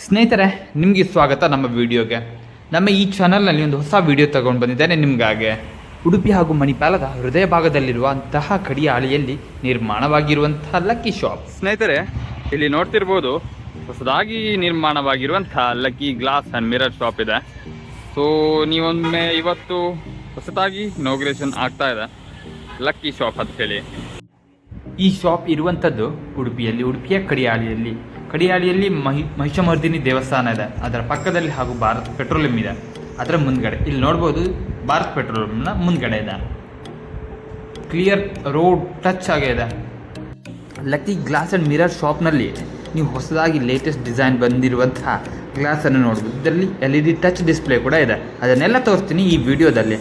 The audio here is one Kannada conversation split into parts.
ಸ್ನೇಹಿತರೆ, ನಿಮಗೆ ಸ್ವಾಗತ ನಮ್ಮ ವಿಡಿಯೋಗೆ. ನಮ್ಮ ಈ ಚಾನಲ್ನಲ್ಲಿ ಒಂದು ಹೊಸ ವಿಡಿಯೋ ತಗೊಂಡು ಬಂದಿದ್ದೇನೆ ನಿಮಗಾಗೆ. ಉಡುಪಿ ಹಾಗೂ ಮಣಿಪಾಲದ ಹೃದಯ ಭಾಗದಲ್ಲಿರುವಂತಹ ಕಡಿಯಾಳಿಯಲ್ಲಿ ನಿರ್ಮಾಣವಾಗಿರುವಂತಹ ಲಕ್ಕಿ ಶಾಪ್. ಸ್ನೇಹಿತರೆ, ಇಲ್ಲಿ ನೋಡ್ತಿರ್ಬೋದು ಹೊಸದಾಗಿ ನಿರ್ಮಾಣವಾಗಿರುವಂತಹ lucky glass and mirror shop ಇದೆ. ಸೊ ನೀವೊಮ್ಮೆ ಇವತ್ತು ಹೊಸದಾಗಿ ಇನಾಗ್ರೇಷನ್ ಆಗ್ತಾ ಇದೆ ಲಕ್ಕಿ ಶಾಪ್ ಅಂತ ಹೇಳಿ. ಈ ಶಾಪ್ ಇರುವಂಥದ್ದು ಉಡುಪಿಯ ಕಡಿಯಾಳಿಯಲ್ಲಿ ಮಹಿಷಮರ್ದಿನಿ ದೇವಸ್ಥಾನ ಇದೆ. ಅದರ ಪಕ್ಕದಲ್ಲಿ ಹಾಗೂ ಭಾರತ್ ಪೆಟ್ರೋಲಿಯಂ ಇದೆ. ಅದರ ಮುಂದ್ಗಡೆ ಇಲ್ಲಿ ನೋಡ್ಬೋದು, ಭಾರತ್ ಪೆಟ್ರೋಲಿಯಂನ ಮುಂದ್ಗಡೆ ಇದೆ. ಕ್ಲಿಯರ್ ರೋಡ್ ಟಚ್ ಆಗಿದೆ. ಲಕ್ಕಿ ಗ್ಲಾಸ್ ಆ್ಯಂಡ್ ಮಿರರ್ ಶಾಪ್ನಲ್ಲಿ ನೀವು ಹೊಸದಾಗಿ ಲೇಟೆಸ್ಟ್ ಡಿಸೈನ್ ಬಂದಿರುವಂತಹ ಗ್ಲಾಸನ್ನು ನೋಡ್ಬೋದು. ಇದರಲ್ಲಿ LED ಟಚ್ ಡಿಸ್ಪ್ಲೇ ಕೂಡ ಇದೆ. ಅದನ್ನೆಲ್ಲ ತೋರಿಸ್ತೀನಿ ಈ ವಿಡಿಯೋದಲ್ಲಿ.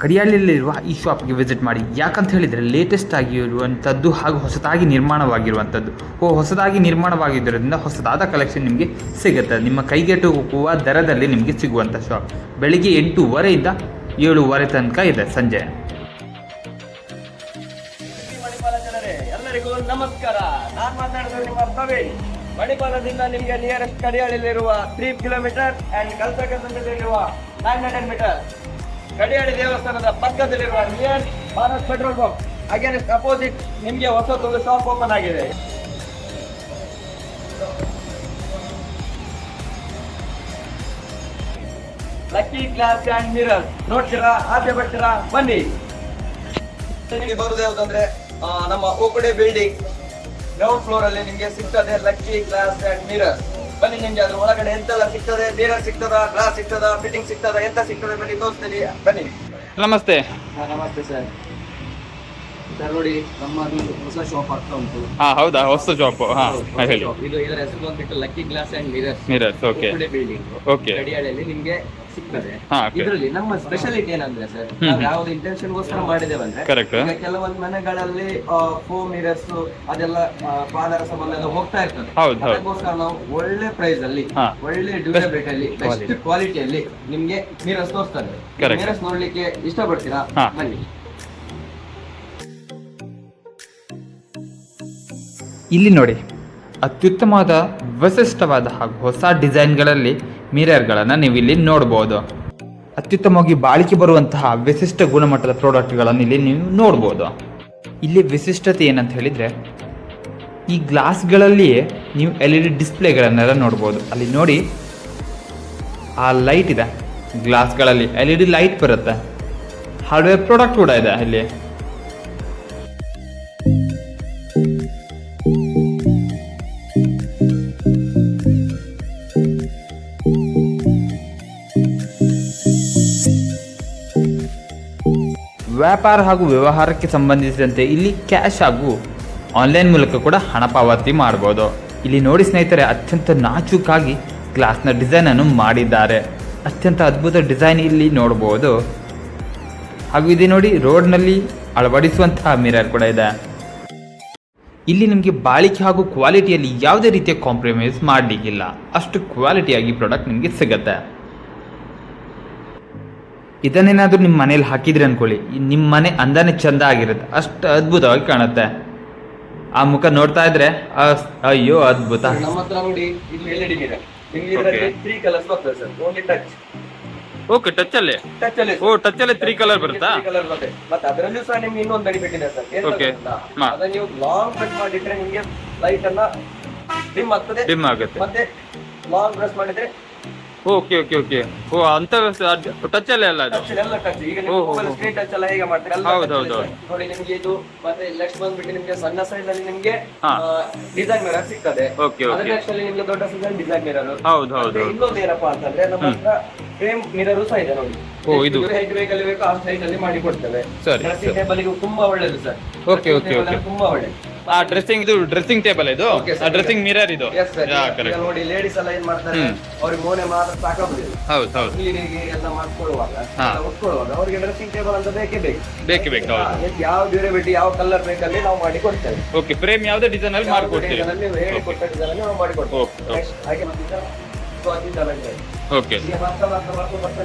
ಕಡಿಯಾಳಿಯಲ್ಲಿರುವ ಈ ಶಾಪ್ಗೆ ವಿಸಿಟ್ ಮಾಡಿ. ಯಾಕಂತ ಹೇಳಿದರೆ ಲೇಟೆಸ್ಟ್ ಆಗಿರುವಂಥದ್ದು ಹಾಗೂ ಹೊಸದಾಗಿ ನಿರ್ಮಾಣವಾಗಿರುವಂಥದ್ದು. ಹೊಸದಾಗಿ ನಿರ್ಮಾಣವಾಗಿದ್ದರಿಂದ ಹೊಸದಾದ ಕಲೆಕ್ಷನ್ ನಿಮಗೆ ಸಿಗುತ್ತೆ. ನಿಮ್ಮ ಕೈಗೆಟುಕುವ ದರದಲ್ಲಿ ನಿಮಗೆ ಸಿಗುವಂಥ ಶಾಪ್. ಬೆಳಿಗ್ಗೆ 8:30 7:30 ತನಕ ಇದೆ ಸಂಜೆ. ಎಲ್ಲರಿಗೂ ನಮಸ್ಕಾರ. ನಾನು ಮಾತಾಡಿದ್ರೆ ನಿಮ್ಮ ಪ್ರವೀಣ್. ಮಣಿಪಾಲದಿಂದ ನಿಮಗೆ ನಿಯರೆಸ್ಟ್ ಕಡಿಯಾಳಿಯಲ್ಲಿರುವ 3 ಕಿಲೋಮೀಟರ್ ಅಂಡ್ ಕಲ್ಸಕಲ್ಲಿರುವ 900 ಮೀಟರ್. ಕಡಿಯಾಳಿ ದೇವಸ್ಥಾನದ ಪಕ್ಕದಲ್ಲಿರುವ near Bharat petrol bunk against opposite ನಿಮಗೆ ಹೊಸದೊಂದು ಶಾಪ್ ಓಪನ್ ಆಗಿದೆ. ಲಕ್ಕಿ ಗ್ಲಾಸ್ ಅಂಡ್ ಮಿರರ್ ನೋಡ್ತೀರಾ, ಆಸೆ ಪಡ್ತೀರಾ, ಬನ್ನಿ. ನಿಮಗೆ ಬರುವುದು ಯಾವುದಂದ್ರೆ ನಮ್ಮ ಓಕಡೆ ಬಿಲ್ಡಿಂಗ್ ಗ್ರೌಂಡ್ ಫ್ಲೋರ್ ಅಲ್ಲಿ ನಿಮಗೆ ಸಿಗ್ತದೆ ಲಕ್ಕಿ ಗ್ಲಾಸ್ ಅಂಡ್ ಮಿರರ್. ಬನ್ನಿ, ನಿಮ್ಗೆ ಅದ್ರ ಒಳಗಡೆ ಎಂತೆಲ್ಲ ಸಿಗ್ತದೆ, ಮಿರರ್ ಸಿಗ್ತದ, ಗ್ಲಾಸ್ ಸಿಗ್ತದ, ಫಿಟ್ಟಿಂಗ್ ಸಿಗ್ತದ, ಎಂತ ಸಿಗ್ತದೆ ಬನ್ನಿ ತೋರಿಸ್ತೀನಿ. ಬನ್ನಿ. ನಮಸ್ತೆ. ನಮಸ್ತೆ ಸರ್. ಸರ್ ನೋಡಿ, ನಮ್ಮದು ಹೊಸ ಶಾಪ್ ಆಗ್ತಾ ಉಂಟು. ಹೌದಾ? ಹೊಸ ಶಾಪ್. ಹೇಳಿ. ಇದು ಇದರ ಹೆಸರು ಬಂದ್ಬಿಟ್ಟು lucky glass and mirrors. Okay. Building ಕಡಿಯಾಳಿಯಲ್ಲಿ ನಿಮ್ಗೆ ಸಿಗ್ತದೆ. ಇದರಲ್ಲಿ ನಮ್ಮ ಸ್ಪೆಷಾಲಿಟಿ ಏನಂದ್ರೆ ಸರ್, ನಾವು ಯಾವ್ದು ಇಂಟೆನ್ಷನ್ ಗೋಸ್ಕರ ಮಾಡಿದ್ದೇವೆ ಅಂದ್ರೆ, ಈಗ ಕೆಲವೊಂದು ಮನೆಗಳಲ್ಲಿ ಫೋಮ್ ಮಿರರ್ಸ್ ಅದೆಲ್ಲ ಪಾದರಸ ಬಂದೆಲ್ಲ ಹೋಗ್ತಾ ಇರ್ತದೆ. ಅದಕ್ಕೋಸ್ಕರ ನಾವು ಒಳ್ಳೆ ಪ್ರೈಸ್ ಅಲ್ಲಿ, ಒಳ್ಳೆ ಡ್ಯೂರಬಿಲಿಟಿ ಅಲ್ಲಿ, ಬೆಸ್ಟ್ ಕ್ವಾಲಿಟಿಯಲ್ಲಿ ನಿಮ್ಗೆ ಮಿರರ್ಸ್ ತೋರಿಸ್ತದೆ. ಮಿರರ್ಸ್ ನೋಡ್ಲಿಕ್ಕೆ ಇಷ್ಟಪಡ್ತೀರಾ? ಬನ್ನಿ. ಇಲ್ಲಿ ನೋಡಿ, ಅತ್ಯುತ್ತಮವಾದ ವಿಶಿಷ್ಟವಾದ ಹಾಗೂ ಹೊಸ ಡಿಸೈನ್ಗಳಲ್ಲಿ ಮಿರರ್ಗಳನ್ನು ನೀವು ಇಲ್ಲಿ ನೋಡ್ಬೋದು. ಅತ್ಯುತ್ತಮವಾಗಿ ಬಾಳಿಕೆ ಬರುವಂತಹ ವಿಶಿಷ್ಟ ಗುಣಮಟ್ಟದ ಪ್ರಾಡಕ್ಟ್ಗಳನ್ನು ಇಲ್ಲಿ ನೀವು ನೋಡ್ಬೋದು. ಇಲ್ಲಿ ವಿಶಿಷ್ಟತೆ ಏನಂತ ಹೇಳಿದರೆ, ಈ ಗ್ಲಾಸ್ಗಳಲ್ಲಿಯೇ ನೀವು LED ಡಿಸ್ಪ್ಲೇಗಳನ್ನೆಲ್ಲ ನೋಡ್ಬೋದು. ಅಲ್ಲಿ ನೋಡಿ, ಆ ಲೈಟ್ ಇದೆ ಗ್ಲಾಸ್ಗಳಲ್ಲಿ, LED ಲೈಟ್ ಬರುತ್ತೆ. ಹಾರ್ಡ್ವೇರ್ ಪ್ರಾಡಕ್ಟ್ ಕೂಡ ಇದೆ ಇಲ್ಲಿ. ವ್ಯಾಪಾರ ಹಾಗೂ ವ್ಯವಹಾರಕ್ಕೆ ಸಂಬಂಧಿಸಿದಂತೆ ಇಲ್ಲಿ ಕ್ಯಾಶ್ ಹಾಗೂ ಆನ್ಲೈನ್ ಮೂಲಕ ಕೂಡ ಹಣ ಪಾವತಿ ಮಾಡ್ಬೋದು. ಇಲ್ಲಿ ನೋಡಿ ಸ್ನೇಹಿತರೆ, ಅತ್ಯಂತ ನಾಜೂಕಾಗಿ ಗ್ಲಾಸ್ನ ಡಿಸೈನನ್ನು ಮಾಡಿದ್ದಾರೆ. ಅತ್ಯಂತ ಅದ್ಭುತ ಡಿಸೈನ್ ಇಲ್ಲಿ ನೋಡ್ಬೋದು. ಹಾಗೂ ಇದು ನೋಡಿ, ರೋಡ್ನಲ್ಲಿ ಅಳವಡಿಸುವಂತಹ ಮಿರರ್ ಕೂಡ ಇದೆ. ಇಲ್ಲಿ ನಿಮಗೆ ಬಾಳಿಕೆ ಹಾಗೂ ಕ್ವಾಲಿಟಿಯಲ್ಲಿ ಯಾವುದೇ ರೀತಿಯ ಕಾಂಪ್ರಮೈಸ್ ಮಾಡಲಿಕ್ಕಿಲ್ಲ. ಅಷ್ಟು ಕ್ವಾಲಿಟಿಯಾಗಿ ಪ್ರಾಡಕ್ಟ್ ನಿಮಗೆ ಸಿಗುತ್ತೆ. ಇದನ್ನೇನಾದರೂ ನಿಮ್ಮ ಮನೇಲಿ ಹಾಕಿದ್ರಿ ಅಂದ್ಕೊಳ್ಳಿ, ನಿಮ್ಮ ಮನೆ ಅಂದಾನೆ ಚಂದ ಆಗಿರುತ್ತೆ. ಅಷ್ಟು ಅದ್ಭುತವಾಗಿ ಕಾಣುತ್ತೆ. ಆ ಮುಖ ನೋಡ್ತಾ ಇದ್ರೆ ಅಯ್ಯೋ ಅದ್ಭುತ. ನಮ್ಮ ಹತ್ರ ನೋಡಿ, ಇದು LED ಮಿರರ್. ನಿಮಗೆ ಇದರಲ್ಲಿ 3 ಕಲರ್ಸ್ ಬರ್ತದೆ sir. Only touch. Okay, touch ಅಲ್ಲೇ. ಟಚ್ ಅಲ್ಲೇ 3 ಕಲರ್ ಬರುತ್ತಾ? 3 ಕಲರ್ ಬರುತ್ತೆ. ಮತ್ತೆ ಅದರಲ್ಲೂ ಸಹ ನಿಮ್ಗೆ ಇನ್ನೊಂದು ಬೆನಿಫಿಟ್ ಇದೆ ಸರ್. ಅದನ್ನ ನೀವು ಲಾಂಗ್ ಪ್ರೆಸ್ ಮಾಡಿದ್ರೆ ನಿಮಗೆ ಲೈಟ್ ಅನ್ನ ಡಿಮ್ ಆಗ್ತದೆ, ಡಿಮ್ ಆಗುತ್ತೆ. ಮತ್ತೆ ಲಾಂಗ್ ಪ್ರೆಸ್ ಮಾಡಿದ್ರೆ ಓಕೆ. ಅಂತ ಟಚ್ ಅಲ್ಲೇ ಅಲ್ಲ ಅದು? ಎಲ್ಲ ಟಚ್. ಈಗ ನೀವು ಮೊಬೈಲ್ ಸ್ಕ್ರೀನ್ ಟಚ್ ಎಲ್ಲ ಹೇಗೆ ಮಾಡ್ತೀರಾ? ನೋಡಿ, ನಿಮಗೆ ಇದು ಮತ್ತೆ ನೆಕ್ಸ್ಟ್ ಬಂದ್ಬಿಟ್ಟು ನಿಮಗೆ ಸಣ್ಣ ಸೈಜ್ ಅಲ್ಲಿ ನಿಮಗೆ ಡಿಸೈನ್ ಮಿರರ್ ಸಿಗ್ತದೆ. ನೆಕ್ಸ್ಟ್ ಅಲ್ಲಿ ನಿಮಗೆ ದೊಡ್ಡ ಸೈಜ್ ಡಿಸೈನ್ ಮಿರರ್. ಇನ್ನೊಂದು ಏನಪ್ಪಾ ಅಂತಂದ್ರೆ, ನಮ್ಮ ಹತ್ರ ಫ್ರೇಮ್ ಮಿರರ್ ಸಹ ಇದೆ ನೋಡಿ. ಇದು ಹೈಟ್ ಬೇಕಲ್ಲಿ ಬೇಕು ಆ ಸೈಜ್ ಅಲ್ಲಿ ಮಾಡಿ ಕೊಡ್ತೇವೆ. ಡ್ರೆಸ್ಸಿಂಗ್ ಟೇಬಲ್ ತುಂಬಾ ಒಳ್ಳೇದು ಸರ್. ತುಂಬಾ ಒಳ್ಳೇದು. ಡ್ರೆಸ್ಸಿಂಗ್ ಟೇಬಲ್ ಇದು, ಡ್ರೆಸ್ಸಿಂಗ್ ಮಿರರ್ ಇದು. ನೋಡಿ, ಲೇಡೀಸ್ ಎಲ್ಲ ಏನ್ ಮಾಡ್ತಾರೆ, ಅವ್ರಿಗೆ ಮೋನೆ ಮಾತ್ರ ಸಾಕಾಗುದಿಲ್ಲ. ಎಲ್ಲ ಮಾಡ್ಕೊಳ್ಳುವಾಗ ಅವ್ರಿಗೆ ಡ್ರೆಸ್ಸಿಂಗ್ ಟೇಬಲ್ ಅಂತ ಬೇಕೇ ಬೇಕು. ಯಾವ ಡ್ಯೂರೇಬಿಲಿಟಿ, ಯಾವ ಕಲರ್ ಬೇಕಲ್ಲಿ ನಾವು ಮಾಡಿ ಕೊಡ್ತೇವೆ. ಓಕೆ, ಫ್ರೇಮ್ ಯಾವುದೇ ಡಿಸೈನ್ ಅಲ್ಲಿ ಮಾಡಿಕೊಡ್ತೀವಿ. ಹೇಳಿಕೊಟ್ಟ ಡಿಸೈನ್ ನಾವು ಮಾಡಿ ಕೊಡ್ತೇವೆ. ಹಾಗೆ ಓಕೆ.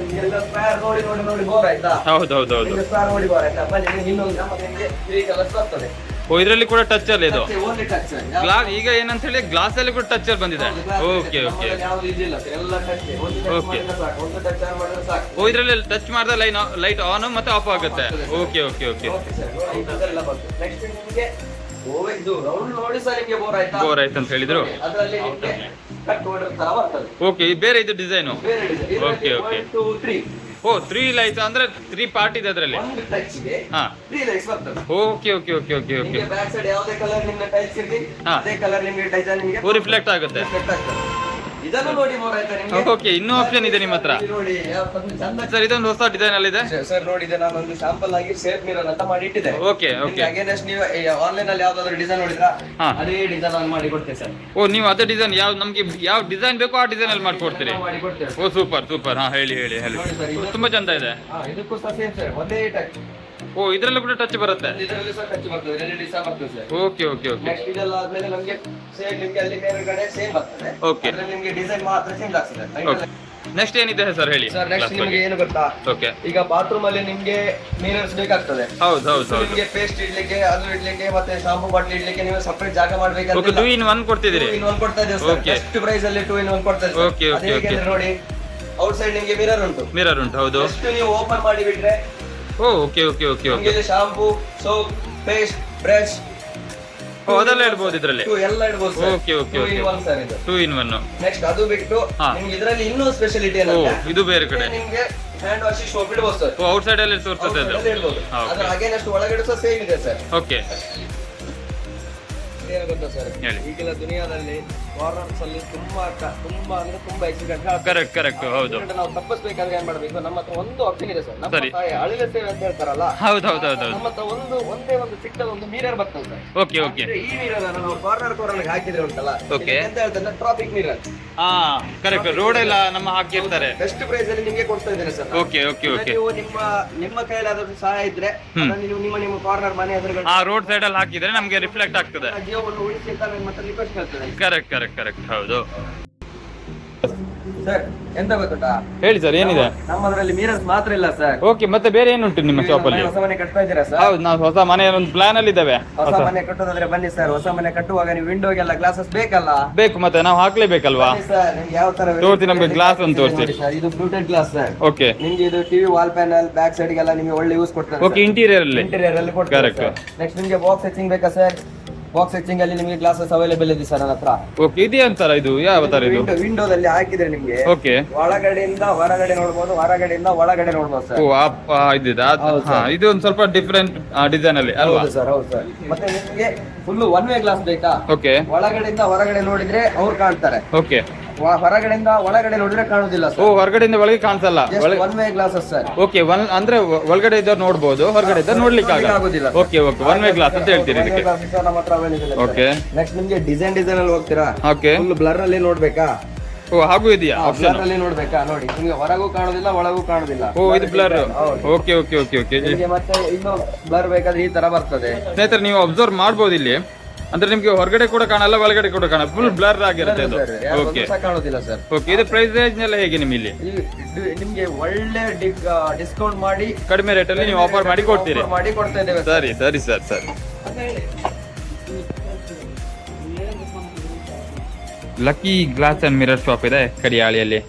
ನೋಡಿ ಬೋರ್ ಆಯ್ತಾ? ಹೌದು. ನೋಡಿ ಬೋರ್ ಆಯ್ತಾ? ಬನ್ನಿ, ಇನ್ನೊಂದು ನಮಗೆ 3 ಕಲರ್ಸ್ ಬರ್ತದೆ. ಓ ಇದರಲ್ಲಿ ಕೂಡ ಟಚ್ ಅಲ್ಲಿ ಇದು ಓನ್ಲಿ ಟಚ್ ಸರ್. ಗ್ಲಾಸ್ ಈಗ ಏನಂತ ಹೇಳಿ ಗ್ಲಾಸ್ ಅಲ್ಲಿ ಕೂಡ ಟಚ್ ಅಲ್ಲಿ ಬಂದಿದೆ. ಓಕೆ ಓಕೆ ಯಾವ್ದು ಇದಿಲ್ಲ ಸರ್, ಎಲ್ಲ ಟಚ್. ಒಂದು ಟಚ್ ಮಾಡಿದ್ರೆ ಸಾಕು, ಒಂದು ಟಚ್ ಮಾಡಿದ್ರೆ ಸಾಕು. ಓ ಇದರಲ್ಲಿ ಟಚ್ ಮಾಡಿದ್ರೆ ಲೈಟ್ ಆನ್ ಮತ್ತೆ ಆಫ್ ಆಗುತ್ತೆ. Okay okay okay okay sir, ಇದೆಲ್ಲ ಬಂತು. ನೆಕ್ಸ್ಟ್ ನಿಮಗೆ ಇದು ರೌಂಡ್ ನೋಡಿ ಸರ್, ನಿಮಗೆ ಬೋರ್ ಆಯ್ತಾ? ಬೋರ್ ಆಯ್ತು ಅಂತ ಹೇಳಿದ್ರು. ಅದರಲ್ಲಿ ನಿಮಗೆ ಕಟ್ ಹೊಡೆದ ತರ ಬರ್ತದೆ. ಓಕೆ ಬೇರೆ ಇದು ಡಿಸೈನು. ಬೇರೆ ಡಿಸೈನ್. ಓಕೆ ಓಕೆ 1 2 3 ಓ 3 ಲೈಟ್ಸ್ ಅಂದ್ರೆ 3 ಪಾರ್ಟ್ ಇದೆ ಅದರಲ್ಲಿ. ಒಂದು ಟಚ್ ಗೆ ಹಾ 3 ಲೈಟ್ಸ್ ಬರ್ತದೆ. Okay okay okay okay okay ನಿಮಗೆ ಬ್ಯಾಕ್ ಸೈಡ್ ಯಾವುದೇ ಕಲರ್ ನಿಮಗೆ ಟೈಲ್ಸ್ ಇರಲಿ, ಹಾ. ಅದೇ ಕಲರ್ ನಿಮಗೆ ಡಿಸೈನ್ ನಿಮಗೆ ಓ ರಿಫ್ಲೆಕ್ಟ್ ಆಗುತ್ತೆ. ರಿಫ್ಲೆಕ್ಟ್ ಆಗ್ತದೆ. ಇದನ್ನು ನೋಡಿ ಬೋರ್ ಆಯ್ತಾ ನಿಮಗೆ? ಓಕೆ ಇನ್ನೂ ಆಪ್ಷನ್ ಇದೆ ನಿಮ್ಮ ಹತ್ರ. ಇಲ್ಲಿ ನೋಡಿ ಯಾವ ತರ ಚಂದ. ಸರ್ ಇದೊಂದು ಹೊಸ ಡಿಸೈನ್ ಅಲ್ಲಿ ಇದೆ. ಸರ್ ನೋಡಿ, ಇದೆ ನಾನು ಒಂದು ಸ್ಯಾಂಪಲ್ ಆಗಿ ಸೇಫ್ ಮಿರರ್ ಅಂತ ಮಾಡಿ ಇಟ್ಟಿದ್ದೆ. ಓಕೆ ಓಕೆ ಅಗೇನೆಸ್ಟ್ ನೀವು ಆನ್ಲೈನ್ ಅಲ್ಲಿ ಯಾವ್ದಾದ್ರು ಡಿಸೈನ್ ನೋಡಿದ್ರಾ, ಹಾ. ಅದೇ ಡಿಸೈನ್ ಆನ್ ಮಾಡಿ ಕೊಡ್ತೇವೆ ಸರ್. ಓ ನೀವು ಅದೇ ಡಿಸೈನ್ ಯಾವ ನಮ್ಗೆ ಯಾವ ಡಿಸೈನ್ ಬೇಕೋ ಆ ಡಿಸೈನ್ ಅಲ್ಲಿ ಮಾಡ್ಕೊಡ್ತೀರಿ. ಮಾಡಿ ಕೊಡ್ತೇವೆ. ಓ ಸೂಪರ್ ಸೂಪರ್. ಹಾ ಹೇಳಿ ಹೇಳಿ ಹೇಳಿ. ನೋಡಿ ಸರ್, ಇದು ತುಂಬಾ ಚಂದ ಇದೆ. ಹಾ, ಇದಕ್ಕೂ ಸಹ ಸೇಮ್ ಸರ್, ಒಂದೇ ಟಚ್. ಓ ಇದರಲ್ಲೂ ಕೂಡ ಟಚ್ ಬರುತ್ತೆ. ಇದರಲ್ಲಿ ಸಹ ಟಚ್ ಬರ್ತದೆ, LED ಸಹ ಬರ್ತದೆ sir. Okay okay okay next ಇದೆಲ್ಲ ಆದ್ಮೇಲೆ ನಮಗೆ ಸೇಮ್ ನಿಮಗೆ ಅಲ್ಲಿ ಮೇಲ್ಗಡೆ ಸೇಮ್ ಬರ್ತದೆ. Okay. ಅದ್ರಲ್ಲಿ ನಿಮಗೆ ಡಿಸೈನ್ ಮಾತ್ರ ಚೇಂಜ್ ಆಗ್ತದೆ. ಓಕೆ ನೆಕ್ಸ್ಟ್ ಏನಿದೆ ಸರ್ ಹೇಳಿ. ಸರ್ ನೆಕ್ಸ್ಟ್ ನಿಮಗೆ ಏನು ಗೊತ್ತಾ, ಓಕೆ ಈಗ ಬಾತ್ರೂಮ್ ಅಲ್ಲಿ ನಿಮಗೆ ಮಿರರ್ಸ್ ಬೇಕಾಗ್ತದೆ. ಹೌದು ಹೌದು ಹೌದು. ನಿಮಗೆ ಪೇಸ್ಟ್ ಇಡ್ಲಿಕ್ಕೆ, ಅದು ಇಡ್ಲಿಕ್ಕೆ, ಮತ್ತೆ ಶಾಂಪೂ ಬಾಟ್ಲಿ ಇಡ್ಲಿಕ್ಕೆ ನೀವು ಸಪರೇಟ್ ಜಾಗ ಓಕೆ ಮಾಡ್ಬೇಕಂತ 2 in 1 ಕೊಡ್ತಿದ್ದೀರಿ. 2 in 1 ಕೊಡ್ತಾ ಇದ್ದೇವೆ ಸರ್. Okay. ಬೆಸ್ಟ್ ಪ್ರೈಸ್ ಅಲ್ಲಿ 2 in 1 ಕೊಡ್ತಾ ಇದ್ದೇವೆ. Okay, okay, ಅದು ಹೇಗೆ ಅಂದ್ರೆ ನೋಡಿ, ಔಟ್ ಸೈಡ್ ನಿಮಗೆ ಮಿರರ್ ಉಂಟು. ಮಿರರ್ ಉಂಟು ಹೌದು. ಜಸ್ಟ್ ನೀವು ಓಪನ್ ಮಾಡಿ ಬಿಟ್ರೆ ಓ ಓಕೆ ಓಕೆ ಓಕೆ ಓಕೆ. ನಿಮಗೆ ಶಾಂಪೂ, ಸೋಪ್, ಪೇಸ್ಟ್, ಬ್ರಷ್ ಓ ಅದೆಲ್ಲ ಇಡಬಹುದು ಇದರಲ್ಲಿ. ಎಲ್ಲ ಇಡಬಹುದು sir. Okay, okay, 2 in okay. 1 sir ಇದು. 2 in 1. ನೆಕ್ಸ್ಟ್ ಅದು ಬಿಟ್ಟು ಹಾ. ನಿಮ್ಗೆ ಇದರಲ್ಲಿ ಇನ್ನೂ ಸ್ಪೆಷಾಲಿಟಿ ಓ ಏನಂದ್ರೆ ಇದು ಬೇರೆ ಕಡೆ. ನಿಮ್ಗೆ ಹ್ಯಾಂಡ್ ವಾಶ್ ಸೋಪ್ ಇಡಬಹುದು ಸರ್. ಓ ಔಟ್ ಸೈಡ್ ಅಲ್ಲಿ ತೋರಿಸ್ತದೆ ಅದು. ಇಡಬಹುದು. ಹಾ, okay. ಅದರ ಅಗೇನೆಸ್ಟ್ ಒಳಗಡೆ ಸಹ ಸೇಮ್ ಇದೆ ಸರ್. ಓಕೆ ಏನು ಗೊತ್ತಾ ಸರ್, ಹೇಳಿ. ಈಗಿನ ದುನಿಯಾದಲ್ಲಿ ಕಾರ್ನರ್ಸ್ ಅಲ್ಲಿ ತುಂಬಾ ಅಂದ್ರೆ ತುಂಬಾ ಆಕ್ಸಿಡೆಂಟ್ ಕರೆಕ್ಟ್ ಕರೆಕ್ಟ್ ಹೌದು. ನಾವು ತಪ್ಪಿಸ್ಬೇಕಾದ್ರೆ ಏನ್ ಮಾಡ್ಬೇಕು, ನಮ್ಮ ಹತ್ರ ಒಂದು ಆಪ್ಷನ್ ಇದೆ ಸರ್. ನಮ್ಮ ಸರಿ. ಅಳಿವೆ ಸೇವೆ ಅಂತ ಹೇಳ್ತಾರಲ್ಲ, ಹೌದು ಹೌದು ಹೌದು ಹೌದು. ನಮ್ಮ ಹತ್ರ ಒಂದೇ ಒಂದು ಚಿಕ್ಕದ ಒಂದು ಮಿರರ್ ಬರ್ತದೆ ಸರ್. ಓಕೆ ಓಕೆ ಅಂದ್ರೆ ಈ ಮಿರರ್ ಅನ್ನು ನಾವು ಕಾರ್ನರ್ ಹಾಕಿದ್ರೆ ಉಂಟಲ್ಲ, Okay. ಎಂತ ಹೇಳ್ತಾರೆ, ಟ್ರಾಫಿಕ್ ಮಿರರ್. ಹಾ ಕರೆಕ್ಟ್ ರೋಡ್ ಎಲ್ಲ ನಮ್ಮ ಹಾಕಿರ್ತಾರೆ. ಬೆಸ್ಟ್ ಪ್ರೈಸ್ ಅಲ್ಲಿ ನಿಮಗೆ ಕೊಡ್ತಾ ಇದ್ದೇನೆ ಸರ್. Okay okay okay. ನೀವು ನಿಮ್ಮ ಕೈಲಾದ್ರೂ ಸಹಾಯ ಇದ್ರೆ ಅದನ್ನ ನೀವು ನಿಮ್ಮ ಕಾರ್ನರ್ ಮನೆ ಎದುರುಗಡೆ ಆ ರೋಡ್ ಸೈಡ್ ಅಲ್ಲಿ ಹಾಕಿದ್ರೆ ನಮ್ಗೆ ರಿಫ್ಲೆಕ್ಟ್ ಆಗ್ತದೆ. ಜೀವವನ್ನು ಉಳಿಸಿ ಅಂತ ನನ್ನ ಹತ್ರ ರಿಕ್ವೆಸ್ಟ್ ಮಾಡ್ತೇನೆ ಕರೆಕ್ಟ್ ಕರೆಕ್ಟ್ ಕರೆಕ್ಟ್ ಹೌದು. ಸರ್. ಎಂತ ಗೊತ್ತುಂಟಾ, ಹೇಳಿ ಸರ್ ಏನಿದೆ. ನಮ್ಮದ್ರಲ್ಲಿ ಮಿರರ್ಸ್ ಮಾತ್ರ ಇಲ್ಲ ಸರ್. ಓಕೆ ಮತ್ತೆ ಬೇರೆ ಏನುಂಟು ನಿಮ್ಮ ಶಾಪ್ ಅಲ್ಲಿ? ಹೊಸ ಮನೆ ಕಟ್ತಾ ಇದ್ದೀರಾ ಸರ್? ಹೌದು ನಾವು ಹೊಸ ಮನೆ ಒಂದು ಪ್ಲಾನ್ ಅಲ್ಲಿ ಇದ್ದೇವೆ. ಹೊಸ ಮನೆ ಕಟ್ಟೋದಾದ್ರೆ ಬನ್ನಿ ಸರ್. ಹೊಸ ಮನೆ ಕಟ್ಟುವಾಗ ನೀವು ವಿಂಡೋಗೆಲ್ಲ ಗ್ಲಾಸಸ್ ಬೇಕಲ್ಲ? ಬೇಕು ಮತ್ತೆ ನಾವು ಹಾಕ್ಲೇಬೇಕಲ್ವಾ? ಬನ್ನಿ ಸರ್, ನಿಮ್ಗೆ ಯಾವ ತರ ತೋರಿಸಿ, ನಮ್ಗೆ glass ಒಂದು ತೋರಿಸಿ. ನೋಡಿ ಸರ್, ಇದು ಫ್ಲೂಟೆಡ್ ಗ್ಲಾಸ್ ಸರ್. ಓಕೆ ನಿಮ್ಗೆ ಇದು TV wall panel back side ಗೆಲ್ಲ ನಿಮಗೆ ಒಳ್ಳೆ ಯೂಸ್ ಕೊಡ್ತಾರೆ. ಓಕೆ ಇಂಟೀರಿಯರ್ ಅಲ್ಲಿ. ಇಂಟೀರಿಯರ್ ಅಲ್ಲಿ ಕೊಡ್ತಾರೆ. Correct. ನೆಕ್ಸ್ಟ್ ನಿಮ್ಗೆ ಬಾಕ್ಸ್ ಹೆಚಿಂಗ್ ಬೇಕಾ ಸರ್? ಬಾಕ್ಸ್ ಹೆಚಿಂಗ್ ಅಲ್ಲಿ ನಿಮಗೆ ಗ್ಲಾಸಸ್ ಅವೈಲೇಬಲ್ ಇದೆ ಸರ್ ನನ್ನ ಹತ್ರ. ಓಕೆ ಇದು ಅಂತಾರ ಇದು ಯಾವ ತರ ಇದು? ವಿಂಡೋದಲ್ಲಿ ಹಾಕಿದ್ರೆ ನಿಮ್ಗೆ ಓಕೆ ಒಳಗಡೆಯಿಂದ ಹೊರಗಡೆ ನೋಡ್ಬೋದು, ಹೊರಗಡೆಯಿಂದ ಒಳಗಡೆ ನೋಡ್ಬೋದು ಸರ್. ಓ ಇದಿದೆ. ಹಾ ಇದು ಒಂದು ಸ್ವಲ್ಪ ಡಿಫ್ರೆಂಟ್ ಡಿಸೈನ್ ಅಲ್ಲಿ ಅಲ್ವಾ? ಹೌದು ಸರ್, ಹೌದು ಸರ್. ಮತ್ತೆ ನಿಮ್ಗೆ ಫುಲ್ ಒನ್ ವೇ ಗ್ಲಾಸ್ ಬೇಕಾ? ಓಕೆ ಒಳಗಡೆಯಿಂದ ಹೊರಗಡೆ ನೋಡಿದ್ರೆ ಅವ್ರು ಕಾಣ್ತಾರೆ, ಓಕೆ. ಹೊರಗಡೆಯಿಂದ ಒಳಗಡೆ ನೋಡಿದ್ರೆ ಕಾಣುದಿಲ್ಲ ಓ ಸರ್. ಹೊರಗಡೆಯಿಂದ ಒಳಗೆ ಕಾಣಿಸಲ್ಲ. One way glasses sir. Okay ಅಂದ್ರೆ ಒಳಗಡೆ ಇದ್ದವ್ರು ನೋಡ್ಬೋದು, ಹೊರಗಡೆ ಇದ್ದವ್ರು ನೋಡ್ಲಿಕ್ಕೆ ಆಗುದಿಲ್ಲ. Okay okay one way glass ಅಂತ ಹೇಳ್ತೀರಿ ಇದಕ್ಕೆ. ನಮ್ಮ ಹತ್ರ ಅವೈಲೇಬಲ್ ಇದೆ. ಓಕೆ ನೆಕ್ಸ್ಟ್ ನಿಮ್ಗೆ ಡಿಸೈನ್ ಅಲ್ಲಿ ಹೋಗ್ತೀರಾ? ಓಕೆ ಫುಲ್ ಬ್ಲರ್ ಅಲ್ಲಿ ನೋಡ್ಬೇಕಾ? ಓ ಹಾಗೂ ಇದೆಯಾ ಆಪ್ಷನ್? ಬ್ಲರ್ ಅಲ್ಲಿ ನೋಡ್ಬೇಕಾ? ನೋಡಿ, ನಿಮ್ಗೆ ಹೊರಗೂ ಕಾಣುದಿಲ್ಲ, ಒಳಗೂ ಕಾಣುದಿಲ್ಲ. ಓ ಇದು blur. Okay okay okay okay. ನಿಮ್ಗೆ ಮತ್ತೆ ಇನ್ನು ಬ್ಲರ್ ಬೇಕಾದ್ರೆ ಈ ತರ ಬರ್ತದೆ. ಸ್ನೇಹಿತರೆ ನೀವು ಅಬ್ಸರ್ವ್ ಮಾಡ್ಬೋದು ಇಲ್ಲಿ, ಅಂದ್ರೆ ನಿಮ್ಗೆ ಹೊರಗಡೆ ಕೂಡ ಕಾಣಲ್ಲ, ಒಳಗಡೆ ಕೂಡ ಕಾಣಲ್ಲ, ಫುಲ್ ಬ್ಲರ್ ಆಗಿರುತ್ತೆ ಅದು. ಓಕೆ ಕಾಣುದಿಲ್ಲ ಸರ್. ಓಕೆ ಇದು ಪ್ರೈಸ್ ರೇಂಜ್ ಎಲ್ಲ ಹೇಗೆ ನಿಮ್ಮಲ್ಲಿ? ನಿಮ್ಗೆ ಒಳ್ಳೆ ಡಿಸ್ಕೌಂಟ್ ಮಾಡಿ ಕಡಿಮೆ ರೇಟ್ ಅಲ್ಲಿ ನೀವು ಆಫರ್ ಮಾಡಿ ಕೊಡ್ತೀರಿ? ಮಾಡಿ ಕೊಡ್ತಾ ಇದ್ದೇವೆ. ಸರಿ ಸರಿ ಸರ್ ಸರಿ. Lucky glass and mirror shop ಇದೆ ಕಡಿಯಾಳಿಯಲ್ಲಿ.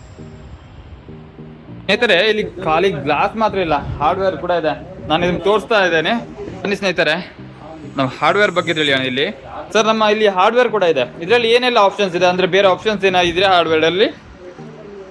ಸ್ನೇಹಿತರೆ ಇಲ್ಲಿ ಖಾಲಿ ಗ್ಲಾಸ್ ಮಾತ್ರ ಇಲ್ಲ, ಹಾರ್ಡ್ವೇರ್ ಕೂಡ ಇದೆ. ನಾನು ಇದನ್ನ ತೋರಿಸ್ತಾ ಇದ್ದೇನೆ, ಬನ್ನಿ ಸ್ನೇಹಿತರೆ ನಾವು ಹಾರ್ಡ್ವೇರ್ ಬಗ್ಗೆ ತಿಳಿಯೋಣ ಇಲ್ಲಿ. ಸರ್ ನಮ್ಮ ಇಲ್ಲಿ ಹಾರ್ಡ್ವೇರ್ ಕೂಡ ಇದೆ. ಇದರಲ್ಲಿ ಏನೆಲ್ಲ ಆಪ್ಷನ್ಸ್ ಇದೆ, ಅಂದ್ರೆ ಬೇರೆ ಆಪ್ಷನ್ಸ್ ಏನಾದ್ರೆ ಹಾರ್ಡ್ವೇರ್ ಅಲ್ಲಿ?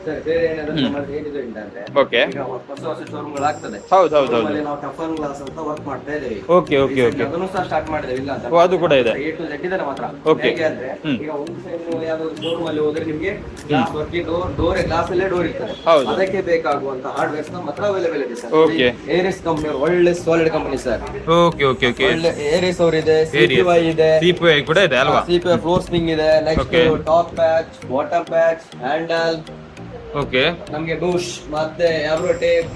ಸರ್, ಬೇರೆ ಏನಾದ್ರು ನಮ್ಮಲ್ಲಿ ಏನಿದೆ ಅಂತಂದ್ರೆ, ಓಕೆ ಈಗ ಹೊಸ ಶೋರೂಮ್ಗಳು ಆಗ್ತದೆ. ಹೌದು ಹೌದು ಹೌದು. ಅಲ್ಲಿ ನಾವು ಟಫನ್ ಗ್ಲಾಸ್ ಅಂತ ವರ್ಕ್ ಮಾಡ್ತಾ ಇದ್ದೇವೆ. Okay okay okay. ಅದನ್ನು ಸಹ ಸ್ಟಾರ್ಟ್ ಮಾಡಿದ್ದೇವೆ, ಇಲ್ಲ ಅಂತ. ಓ ಅದು ಕೂಡ ಇದೆ. A to Z ಇದೆ ನಮ್ಮ ಹತ್ರ. Okay. ಹೇಗೆ ಅಂದ್ರೆ, ಈಗ ಒಂದು ಸೈಡ್ ನೀವು ಯಾವ್ದಾದ್ರು ಶೋರೂಮ್ ಅಲ್ಲಿ ಹೋದ್ರೆ ನಿಮ್ಗೆ ಗ್ಲಾಸ್ ವರ್ಕಿಂಗ್ ಡೋರ್ ಗ್ಲಾಸ್ ಅಲ್ಲೇ ಡೋರ್ ಇರ್ತದೆ. ಹೌದು. ಅದಕ್ಕೆ ಬೇಕಾಗುವಂತ ಹಾರ್ಡ್ವೇರ್ಸ್ ನಮ್ಮ ಹತ್ರ ಅವೈಲೇಬಲ್ ಇದೆ ಸರ್. Okay. ಏರಿಸ್ ಕಂಪನಿ ಒಳ್ಳೆ solid company sir. Okay okay okay. ಒಳ್ಳೆ ಏರಿಸ್ ಅವರು ಇದೆ, CPY ಇದೆ, CPY ಕೂಡ ಇದೆ ಅಲ್ವಾ? CPY ಫ್ಲೋರ್ ಸ್ಪ್ರಿಂಗ್ ಇದೆ. Next Okay. Top patch, bottom patch, handle, okay ನಮ್ಗೆ ಬುಷ್ ಮತ್ತೆ ಯಾವ್ರೋ ಟೇಪ್,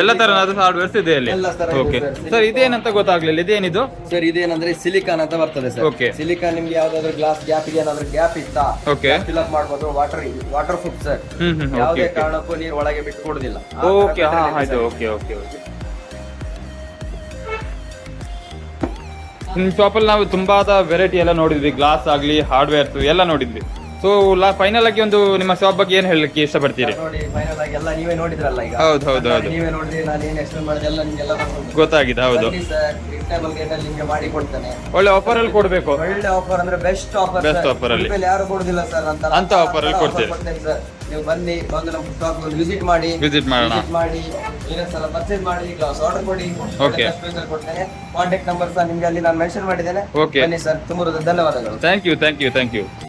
ಎಲ್ಲ ತರನಾದ ಹಾರ್ಡ್ವೇರ್ಸ್ ಇದೆ ಅಲ್ಲಿ. ಎಲ್ಲ ತರ ಇದೆ ಓಕೆ ಸರ್. ಸರ್ ಇದೇನಂತ ಗೊತ್ತಾಗ್ಲಿಲ್ಲ, ಇದೇನಿದು? ಸರ್ ಇದೇನಂದ್ರೆ ಸಿಲಿಕಾನ್ ಅಂತ ಬರ್ತದೆ ಸರ್. Okay. ಸಿಲಿಕಾನ್ ನಿಮ್ಗೆ ಯಾವ್ದಾದ್ರು ಗ್ಲಾಸ್ ಗ್ಯಾಪ್ ಗೆ ಏನಾದ್ರು ಗ್ಯಾಪ್ ಇತ್ತಾ Okay. ಫಿಲ್ ಅಪ್ ಮಾಡ್ಬೋದು. Waterproof sir. ಹ್ಮ್ ಯಾವುದೇ ಓಕೆ ಕಾರಣಕ್ಕೂ ನೀರು ಒಳಗೆ ಬಿಟ್ಟು ಕೊಡುದಿಲ್ಲ. ಓಕೆ ಹಾ ಆಯ್ತು ಓಕೆ ಓಕೆ ಓಕೆ. ನಿಮ್ಮ ಶಾಪಲ್ಲಿ ನಾವು ತುಂಬಾದ ವೆರೈಟಿ ಎಲ್ಲ ನೋಡಿದ್ವಿ, ಗ್ಲಾಸ್ ಆಗಲಿ ಹಾರ್ಡ್ವೇರ್ಸ್ ಎಲ್ಲ ನೋಡಿದ್ವಿ. ಸೊ ಫೈನಲ್ ಆಗಿ ಒಂದು ನಿಮ್ಮ ಶಾಪ್ ಬಗ್ಗೆ ಏನು ಹೇಳಲಿಕ್ಕೆ ಇಷ್ಟಪಡ್ತೀರಿ? ನೋಡಿ ಫೈನಲ್ ಆಗಿ ಎಲ್ಲ ನೀವೇ ನೋಡಿದ್ರಲ್ಲ ಈಗ. ಹೌದು ಹೌದು ಹೌದು, ನೀವೇ ನೋಡಿದ್ರಿ, ನಾನು ಏನು ಎಕ್ಸ್ಪ್ಲೇನ್ ಮಾಡಿದೆ ಎಲ್ಲ ನಿಮಗೆಲ್ಲ ಗೊತ್ತಾಗಿದೆ. ಹೌದು, ಸರ್ ರೀಸನೇಬಲ್ ರೇಟ್ ಅಲ್ಲಿ ನಿಮಗೆ ಮಾಡಿ ಕೊಡ್ತೇನೆ. ಒಳ್ಳೆ ಆಫರ್ ಅಲ್ಲಿ ಕೊಡಬೇಕು. ಒಳ್ಳೆ ಆಫರ್ ಅಂದ್ರೆ ಬೆಸ್ಟ್ ಆಫರ್. ಬೆಸ್ಟ್ ಆಫರ್ ಅಲ್ಲಿ ಯಾರು ಕೊಡುದಿಲ್ಲ ಸರ್ ಅಂತ ಆಫರ್ ಅಲ್ಲಿ ಕೊಡ್ತೇವೆ ಸರ್. ನೀವು ಬನ್ನಿ, ಬಂದು ನಮ್ಮ ಸ್ಟಾಕ್ ವಿಸಿಟ್ ಮಾಡಿ, ವಿಸಿಟ್ ಮಾಡೋಣ. ಮಾಡಿ ಇನ್ನೊಂದ್ಸಲ ಪರ್ಚೇಸ್ ಮಾಡಿ, ಗ್ಲಾಸ್ ಆರ್ಡರ್ ಕೊಡಿ. Okay. ಕೊಡ್ತೇನೆ. ಕಾಂಟ್ಯಾಕ್ಟ್ ನಂಬರ್ ಸಹ ನಿಮ್ಗೆ ಅಲ್ಲಿ ನಾನು ಮೆನ್ಷನ್ ಮಾಡಿದ್ದೇನೆ. Okay. ಬನ್ನಿ ಸರ್, ತುಂಬ ಧನ್ಯವಾದಗಳು. Thank you.